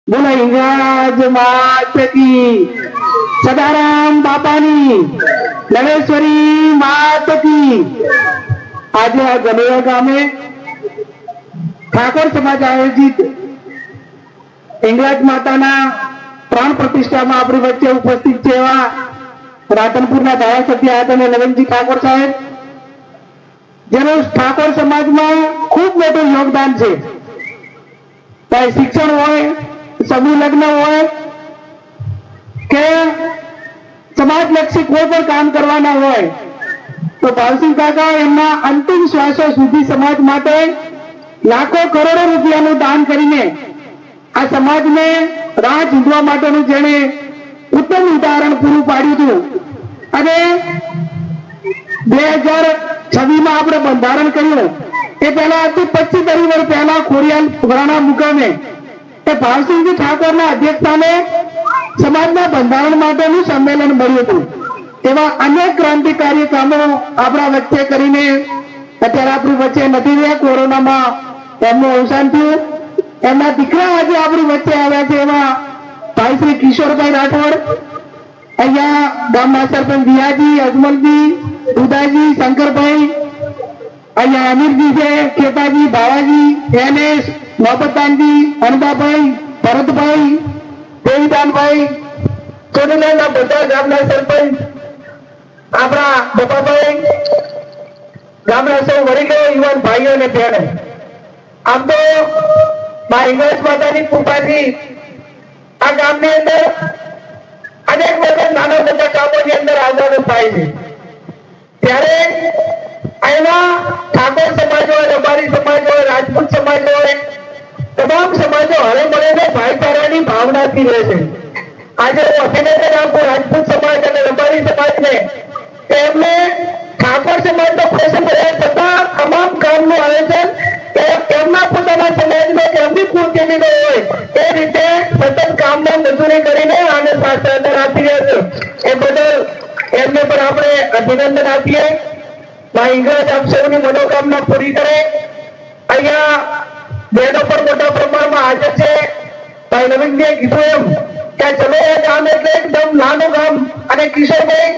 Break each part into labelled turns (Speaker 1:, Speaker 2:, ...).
Speaker 1: बोला हिंगराज मात की, सदाराम बापानी, गणेश्वरी मात की। आज आ गणेया गामे ઠાકોર સમાજ આયોજિત હિંગળાજ માતાના પ્રાણ પ્રતિષ્ઠામાં આપણી વચ્ચે ઉપસ્થિત છે એવા રાધનપુરના ધારાસભ્ય આદરણીય નવીનજી ઠાકોર સાહેબ, જેનું ઠાકોર સમાજમાં ખૂબ મોટું યોગદાન છે। ચાહે શિક્ષણ હોય, સમૂહ લગ્ન હોય કે સમાજલક્ષી કોઈ પણ કામ કરવાના હોય તો ભાવસિંહ કાકા એમના અંતિમ શ્વાસો સુધી સમાજ માટે લાખો કરોડો રૂપિયાનું દાન કરીને આ સમાજને રાહ ચૂંટવા માટેનું જેણે ઉત્તમ ઉદાહરણ પૂરું પાડ્યું હતું। અને 2026 આપણે બંધારણ કર્યું એ પહેલા 25-30 વર્ષ પહેલા ખોડિયાલ વરાણા મુકામે એ ભાવસિંહજી ઠાકોરના અધ્યક્ષસ્થાને સમાજના બંધારણ માટેનું સંમેલન મળ્યું હતું। એવા અનેક ક્રાંતિકારી કામો આપણા વચ્ચે કરીને અત્યારે આપણી વચ્ચે નથી રહ્યા। કોરોનામાં એમનું અવસાન થયું। એમના દીકરા આજે આપણી વચ્ચે આવ્યા છે એવા ભાઈ શ્રી કિશોરભાઈ રાઠોડ, અહીંયા ગામના સરપંચ દિયાજી, અજમલજી, ઉદાજી, શંકરભાઈ, અહીંયા અમીરજી છે, કેતાજી, ભાવાજી, એનએસ, મોહબ્બતદાનજી, અનબાભાઈ, ભરતભાઈ, દેવીદાનભાઈ, ચોટીલાના બધા ગામના સરપંચ, આપણા બપાભાઈ, ગામના સૌ વડીલો, યુવાન ભાઈઓ અને બહેનો, આમ તો હિંગળાજ માતાની કૃપાથી આ ગામની અંદર અનેક વખત નાના મોટા કામોની અંદર આઝાદો થાય છે। ત્યારે અહીંના ઠાકોર સમાજ હોય, રબારી સમાજ હોય, રાજપૂત સમાજ હોય, તમામ સમાજો હળે મળીને ભાઈચારાની ભાવનાથી રહે છે। આજે હું અભિનંદન આપું રાજપૂત સમાજ અને રબારી સમાજને કે એમને ઠાકોર સમાજનો પ્રસંગ રહ્યા છતાં તમામ કામનું આયોજન એમના પોતાના સમાજમાં કે એમની કુળદેવી હોય એ રીતે સતત કામમાં મજૂરી કરીને આને શાસ્ત્ર આપી રહ્યા છે। એ બદલ એમને પણ આપણે અભિનંદન આપીએ। હિંગળાજ આપ સૌની મનોકામના પૂરી કરે। અહીંયા બહેનો પણ મોટા પ્રમાણમાં હાજર છે। ભાઈ નવીનજીએ કીધું એમ કે ચલો એ ગામ એટલે એકદમ નાનું ગામ અને કિશોરભાઈ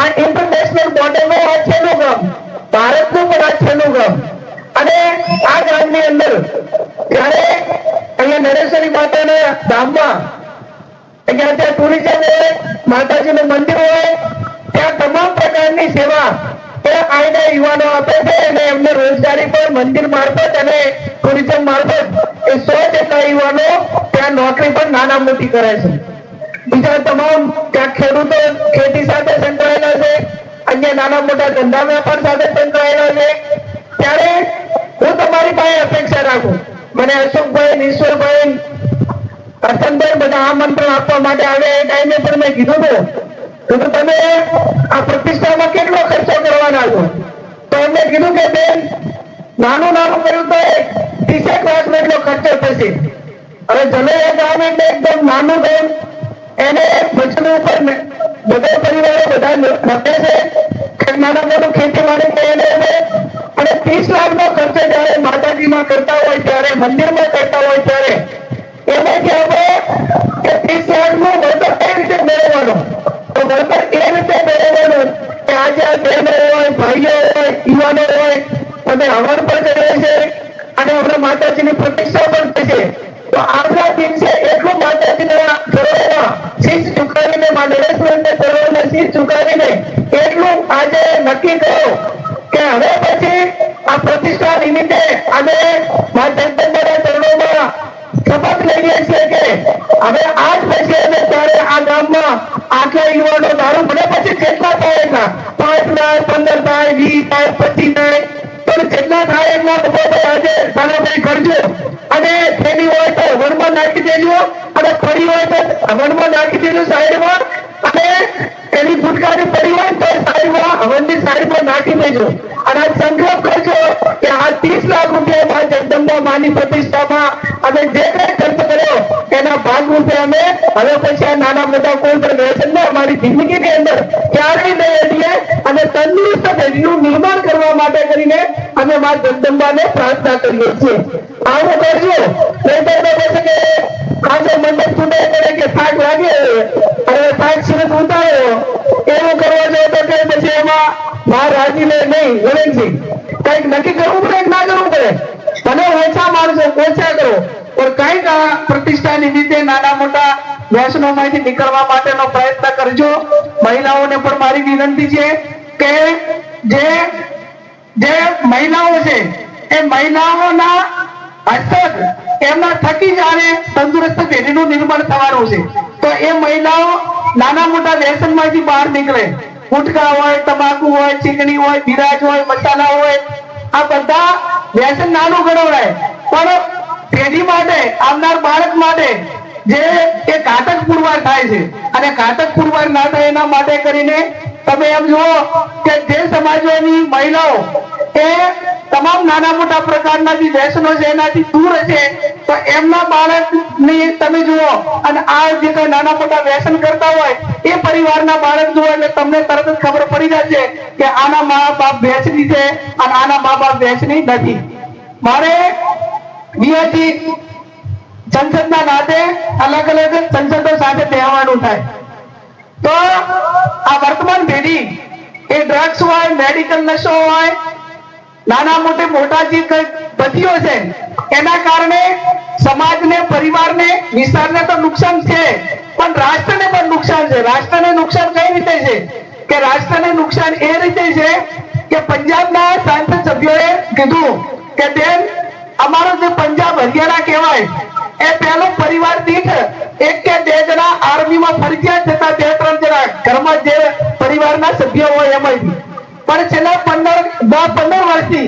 Speaker 1: આ ઇન્ટરનેશનલ મોડેલનું આ છેલ્લું ગામ, ભારતનું પણ આ છેલ્લું ગામ। અને આ ગામની અંદર જ્યારે અહીંયા નરેશ્વરી માતાના ધામમાં અહીંયા ત્યાં ટુરિઝમ હોય, માતાજીનું મંદિર હોય, ત્યાં તમામ પ્રકારની સેવા એ આઈને યુવાનો આપે છે અને એમને રોજગારી પણ મંદિર મારફત અને ટુરિઝમ મારફત એ 100 જેટલા યુવાનો ત્યાં નોકરી પણ નાના મોટી કરે છે। બીજા તમામ ત્યાં ખેડૂતો ખેતી સાથે સંકળાયેલા છે, અન્ય નાના મોટા ધંધા વેપાર સાથે સંકળાયેલા છે। ત્યારે હું તમારી પાસે અપેક્ષા રાખું, મને અશોકભાઈ, ઈશ્વરભાઈ, હસનભાઈ બધા આમંત્રણ આપવા માટે આવે એ ટાઈમે પણ મેં કીધું હતું કે તમે આ પ્રતિષ્ઠામાં કેટલો ખર્ચો કરવાના છો? તો એમને કીધું કે બેન નાનું કર્યું તો 30 લાખ એટલો ખર્ચો થશે। હવે જનૈયા ગામ એટલે એકદમ નાનું ગામ, એને વચન ઉપર બધા પરિવારો બધા નપે છે, નાના મોટું ખેતીવાડી કરીને અને 30 લાખનો ખર્ચો જયારે માતાજીમાં કરતા હોય ત્યારે, મંદિરમાં કરતા હોય ત્યારે એમાં કે આપણે 30 લાખનું વળતર કઈ રીતે મેળવવાનું? તો વળતર એ રીતે મેળવવાનું કે આજે આ બહેનો હોય, ભાઈઓ હોય, યુવાનો હોય, તમે હવન પણ કરે છે અને હમણાં માતાજીની પ્રતિષ્ઠા પણ થશે। તો આજના દિવસે એટલું માતાજીના ચરણોમાં શીશ ઝુકાવીને, મા નરેશ્વરીના ચરણોમાં શીશ ઝુકાવીને એટલું આજે નક્કી કરો કે હવે પછી આ પ્રતિષ્ઠા નિમિત્તે અમે મા જગદંબાના ચરણોમાં શપથ લઈએ છીએ કે હવે આજ પછી અમે ત્યારે આ ગામમાં આટલા યુવાનો દારૂ ભલે પછી જેટલા થાય એટલા 5 થાય, 15 થાય, 20 થાય, 25 થાય, પણ જેટલા થાય એટલા લોકો આજે સારાભાઈ કરજો અને થેલી હોય તો વનમાં નાખી દેજો અને ફરી હોય તો વનમાં નાખી દેજો સાઈડમાં અને એની ફૂટકારી પડી હોય તો સાઈડમાં હવનની સાઈડમાં નાખી દેજો અને આ સંકલ્પ કરજો કે આ 30 લાખ રૂપિયા મા જગદંબા માની પ્રતિષ્ઠામાં અમે જે કઈ ખર્ચ કર્યો એના ભાગરૂપે અમે હવે પછી આ નાના મોટા કોઈ પણ વ્યસનને અમારી જિંદગીની અંદર ક્યારેય નહીં અડીએ અને તંદુરસ્ત શરીરનું નિર્માણ કરવા માટે કરીને અમે મા જગદંબાને પ્રાર્થના કરીએ છીએ। આવું કરજો, નહીં તો પછી કે આજે મંડળ થાક લાગે અને થાક સુરત ઉતાર્યો એવું કરવા જાય તો કે પછી એમાં બહાર રાજી લે નહીં ગણેશજી કઈક નક્કી કરવું પડે કે ના કરવું પડે ભલે ઓછા માણસો ઓછા કરો પણ કઈક આ પ્રતિષ્ઠાની રીતે નાના મોટા વ્યસનોમાંથી નીકળવા માટેનો પ્રયત્ન કરજો મહિલાઓને પણ મારી વિનંતી છે કે જે મહિલાઓ છે એ મહિલાઓના હસ્તક એમના થકી જ આને તંદુરસ્ત પેઢીનું નિર્માણ થવાનું છે તો એ મહિલાઓ નાના મોટા વ્યસનમાંથી બહાર નીકળે ગુટખા હોય તમાકુ હોય ચીકણી હોય બિરાજ હોય મસાલા હોય આ બધા વ્યસન નાનું ગણવાય પણ પેઢી માટે આવનાર બાળક માટે જે એ ઘાતક પુરવાર થાય છે અને ઘાતક પુરવાર ના થાય એના માટે કરીને તમે એમ જુઓ કે જે સમાજોની મહિલાઓ એ તમામ નાના મોટા પ્રકારના જે વ્યસનો છે એનાથી દૂર છે તો એમના બાળકની તમે જુઓ અને આ જે કોઈ નાના મોટા વ્યસન કરતા હોય એ પરિવારના બાળક જુઓ એટલે તમને તરત જ ખબર પડી જશે કે આના મા બાપ વ્યસની છે અને આના મા બાપ વ્યસની નથી મારે બીએસસી સંસદના નાતે અલગ અલગ સંસદો સાથે બેહવાનું થાય તો આ વર્તમાન પેઢી એ ડ્રગ્સ હોય મેડિકલ નશો હોય નાના મોટા જે પતિઓ છે એના કારણે સમાજને પરિવારને વિસ્તારને તો નુકસાન છે પણ રાષ્ટ્રને પણ નુકસાન છે રાષ્ટ્રને નુકસાન કઈ રીતે છે કે રાષ્ટ્રને નુકસાન એ રીતે છે કે પંજાબના સાંસદ સભ્યોએ કીધું કે બેન અમારો જે પંજાબ હરિયાણા કહેવાય એ પહેલો પરિવાર દીઠ એક કે બે જણા આર્મીમાં ફરજિયાત જતા 2-3 જણા ઘરમાં જે પરિવારના સભ્યો હોય એમાંથી પણ છેલ્લા 15 વર્ષથી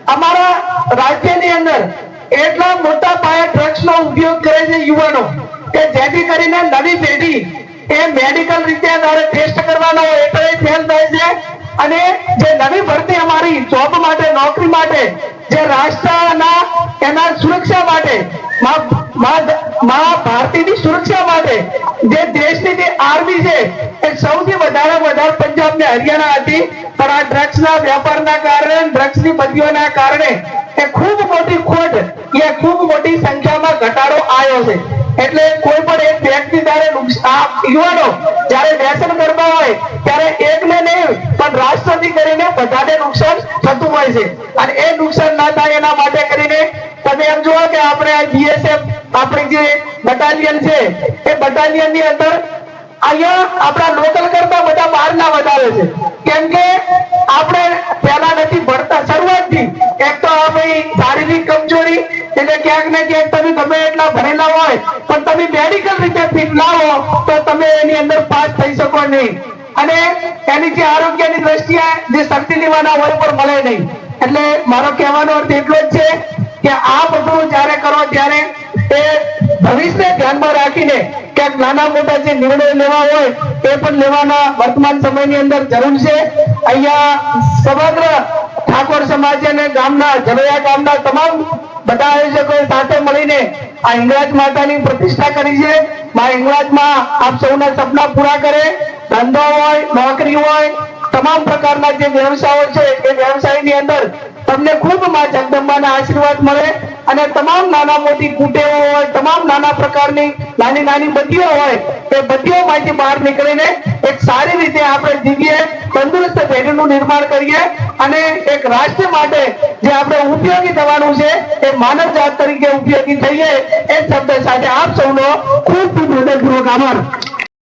Speaker 1: અમારા રાજ્યની અંદર એટલા મોટા પાયે ડ્રગ્સનો ઉપયોગ કરે છે યુવાનો કે જેથી કરીને નવી પેઢી એ મેડિકલ રીતે ટેસ્ટ કરવાનો હોય એટલે ફેલ થાય છે અને જે નવી ભરતી અમારી જોબ માટે નોકરી માટે જે રાષ્ટ્રના એના સુરક્ષા માટે ભારતીયની સુરક્ષા માટે જે દેશની જે આર્મી છે એ સૌથી વધારે પંજાબ ને હરિયાણા હતી પણ આ ડ્રગ્સના વેપારના કારણે ડ્રગ્સની બંદીઓના કારણે એ ખૂબ મોટી ખોટ એ ખૂબ મોટી સંખ્યામાં ઘટાડો આવ્યો છે એટલે કોઈ પણ એક વ્યક્તિ યુવાનો જ્યારે વ્યસન કરતા હોય ત્યારે એકને નહીં પણ રાષ્ટ્રથી કરીને બધાને નુકસાન થતું હોય છે અને એ નુકસાન ના થાય એના માટે કરીને તમે એમ જુઓ કે આપણે બીએસએફ આપણી જે બટાલિયન છે એ બટાલિયન ની અંદર અહીંયા આપણા લોકલ કરતા બધા બહારના વધારે છે કેમ કે આપણે પહેલા નથી ભણતા શરૂઆતથી એક તો આપણી શારીરિક કમજોરી એટલે ક્યાંક ને ક્યાંક તમે ગમે એટલા ભણેલા હોય પણ તમે મેડિકલ રીતે ફિટ ના હો તો તમે એની અંદર પાસ થઈ શકો નહીં અને એની જે આરોગ્યની દ્રષ્ટિએ જે શક્તિ લેવાના હોય પણ મળે નહીં એટલે મારો કહેવાનો અર્થ એટલો જ છે કે આ બધું જ્યારે કરો ત્યારે એ ભવિષ્યને ધ્યાનમાં રાખીને ક્યાંક નાના મોટા જે નિર્ણય લેવા હોય એ પણ લેવાના વર્તમાન સમયની અંદર જરૂર છે અહીંયા સમગ્ર ઠાકોર સમાજ અને ગામના જવૈયા ગામના તમામ બધા આયોજકોએ સાથે મળીને આ હિંગળાજ માતાની પ્રતિષ્ઠા કરી છે મા હિંગળાજમાં આપ સૌના સપના પૂરા કરે ધંધો હોય નોકરી હોય તમામ પ્રકારના જે વ્યવસાયો છે એ વ્યવસાયની અંદર તમને ખૂબ માં જગદંબાના આશીર્વાદ મળે અને તમામ નાના મોટી કુટેવો હોય તમામ નાના પ્રકારની નાની બત્તીઓ હોય એ બત્તીઓમાંથી બહાર નીકળીને એક સારી રીતે આપણે જીવીએ તંદુરસ્ત પેઢીનું નિર્માણ કરીએ અને એક રાષ્ટ્ર માટે જે આપણે ઉપયોગી થવાનું છે એ માનવ જાત તરીકે ઉપયોગી થઈએ એ શબ્દ સાથે આપ સૌનો ખૂબ ખૂબ હૃદયપૂર્વક આભાર